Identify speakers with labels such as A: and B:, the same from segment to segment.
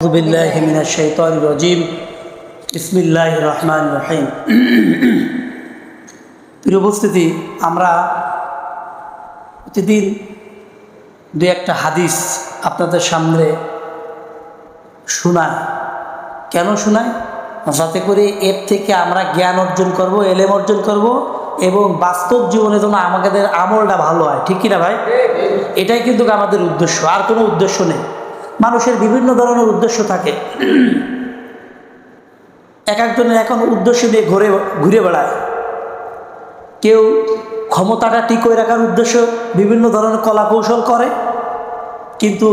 A: আউযু বিল্লাহি মিনাশ শাইতানির রাজীম। বিসমিল্লাহির রহমানির রহিম। প্রিয় উপস্থিতি, আমরা প্রতিদিন দু একটা হাদিস আপনাদের সামনে শোনাই। কেন শোনাই? যাতে করে এর থেকে আমরা জ্ঞান অর্জন করব, এলেম অর্জন করব এবং বাস্তব জীবনে যেন আমাদের আমলটা ভালো হয়। ঠিক কিনা ভাই? এটাই কিন্তু আমাদের উদ্দেশ্য, আর কোনো উদ্দেশ্য নেই। মানুষের বিভিন্ন ধরনের উদ্দেশ্য থাকে, এক একজনের এখন উদ্দেশ্য নিয়ে ঘুরে বেড়ায়। কেউ ক্ষমতাটা টিকিয়ে রাখার উদ্দেশ্য বিভিন্ন ধরনের কলা কৌশল করে, কিন্তু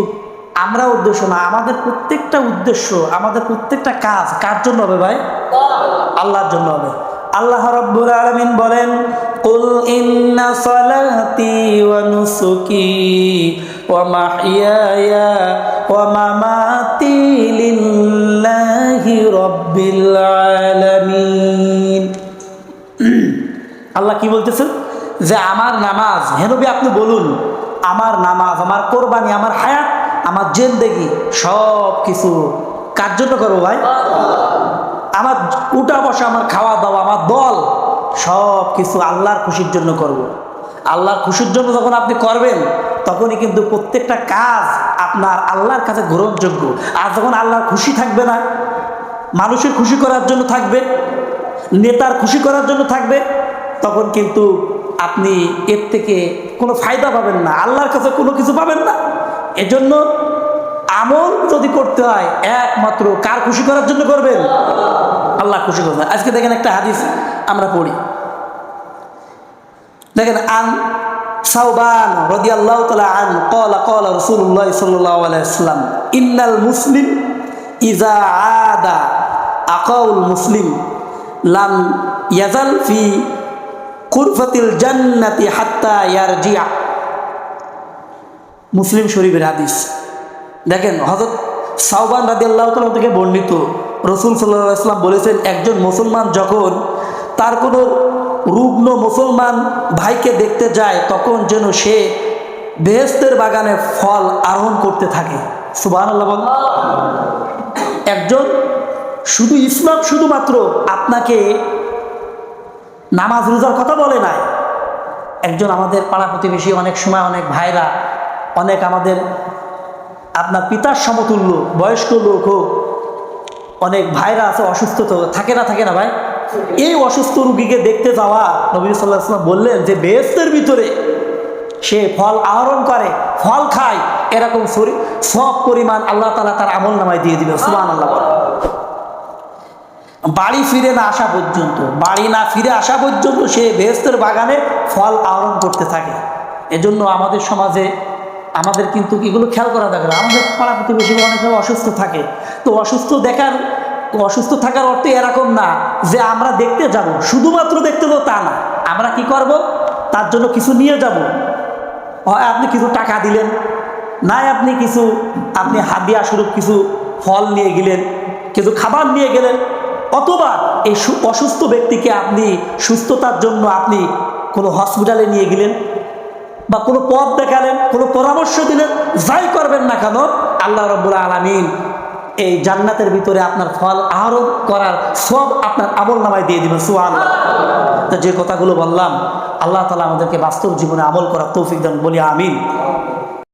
A: আমরা উদ্দেশ্য না, আমাদের প্রত্যেকটা উদ্দেশ্য, আমাদের প্রত্যেকটা কাজ কার জন্য হবে ভাই? আল্লাহর জন্য হবে। আল্লাহ রাব্বুল আলামিন বলেন, কুল ইন্না সালাতি ওয়া নুসুকি ওয়া মাহইয়ায়া ওয়া মামাতি লিল্লাহি রাব্বিল আলামিন। আল্লাহ কি বলতেছেন? যে আমার নামাজ, হে নবী আপনি বলুন, আমার নামাজ, আমার কোরবানি, আমার হায়াত, আমার জিন্দেগি সব কিছু কার জন্য করবো ভাই? আমার উঠা বসা, আমার খাওয়া দাওয়া, আমার দল সব কিছু আল্লাহর খুশির জন্য করব। আল্লাহর খুশির জন্য যখন আপনি করবেন, তখনই কিন্তু প্রত্যেকটা কাজ আপনার আল্লাহর কাছে গ্রহণযোগ্য। আর যখন আল্লাহর খুশি থাকবে না, মানুষের খুশি করার জন্য থাকবে, নেতার খুশি করার জন্য থাকবে, তখন কিন্তু আপনি এর থেকে কোনো ফায়দা পাবেন না, আল্লাহর কাছে কোনো কিছু পাবেন না। এজন্য আমল যদি করতে হয়, একমাত্র কার খুশি করার জন্য করবেন? আল্লাহ খুশি করবেন। আজকে দেখেন একটা হাদিস আমরা পড়ি, দেখেন আন সাওবান রাদিয়াল্লাহু তাআলা আন ক্বালা ক্বালা রাসূলুল্লাহ সাল্লাল্লাহু আলাইহি ওয়াসাল্লাম ইন্নাল মুসলিম ইযা আদা আকাউল মুসলিম লাম ইয়াজাল ফি কুরফাতিল জান্নাতি হাত্তা ইয়ারজিআ। মুসলিম শরীফের হাদিস। দেখেন হযরত সাওবান রাদিয়াল্লাহু তাআলা থেকে বর্ণিত, রাসূল সাল্লাল্লাহু আলাইহি ওয়াসাল্লাম বলেছেন, একজন মুসলমান যখন তার কোনো রুগ্ন মুসলমান ভাইকে দেখতে যায়, তখন যেন সে বেহেশতের বাগানে ফল আরোহণ করতে থাকে। সুবহানাল্লাহ বলেন। একজন শুধু ইসলাম শুধুমাত্র আপনাকে নামাজ রোজার কথা বলে নাই। একজন আমাদের পাড়া প্রতিবেশী, অনেক সময় অনেক ভাইরা, অনেক আমাদের আপনার পিতার সমতুল্য বয়স্ক লোক হোক, অনেক ভাইরা আছে অসুস্থ, তো থাকে না ভাই? এই অসুস্থ রুগীকে দেখতে যাওয়া, নবী সাল্লাল্লাহু আলাইহি ওয়াসাল্লাম বললেন যে বেহেশতের ভিতরে সে ফল আহরণ করে, ফল খায়, এরকম সব পরিমাণ আল্লাহ তাআলা তার আমল নামায় দিয়ে দিবে। সুবহানাল্লাহ। বাড়ি ফিরে না আসা পর্যন্ত, বাড়ি না ফিরে আসা পর্যন্ত সে বেহেশতের বাগানে ফল আহরণ করতে থাকে। এজন্য আমাদের সমাজে আমাদের কিন্তু এগুলো খেয়াল করা দরকার। আমাদের পাড়া প্রতিবেশী অনেক সময় অসুস্থ থাকে, তো অসুস্থ থাকার অর্থ এরকম না যে আমরা দেখতে যাব, শুধুমাত্র দেখতে যাবো তা না। আমরা কি করব? তার জন্য কিছু নিয়ে যাব। হয় আপনি কিছু টাকা দিলেন, নাই আপনি হাদিয়া স্বরূপ কিছু ফল নিয়ে গেলেন, কিছু খাবার নিয়ে গেলেন, অথবা এই অসুস্থ ব্যক্তিকে আপনি সুস্থতার জন্য আপনি কোনো হসপিটালে নিয়ে গেলেন, বা কোনো পথ দেখালেন, কোনো পরামর্শ দিলেন। যাই করবেন না কেন, আল্লাহ রাব্বুল আলামিন এই জান্নাতের ভিতরে আপনার ফল আহরণ করার সব আপনার আমল নামায় দিয়ে দিবেন। সুবহানাল্লাহ। তো যে কথাগুলো বললাম, আল্লাহ তাআলা আমাদেরকে বাস্তব জীবনে আমল করার তৌফিক দান, বলি আমিন।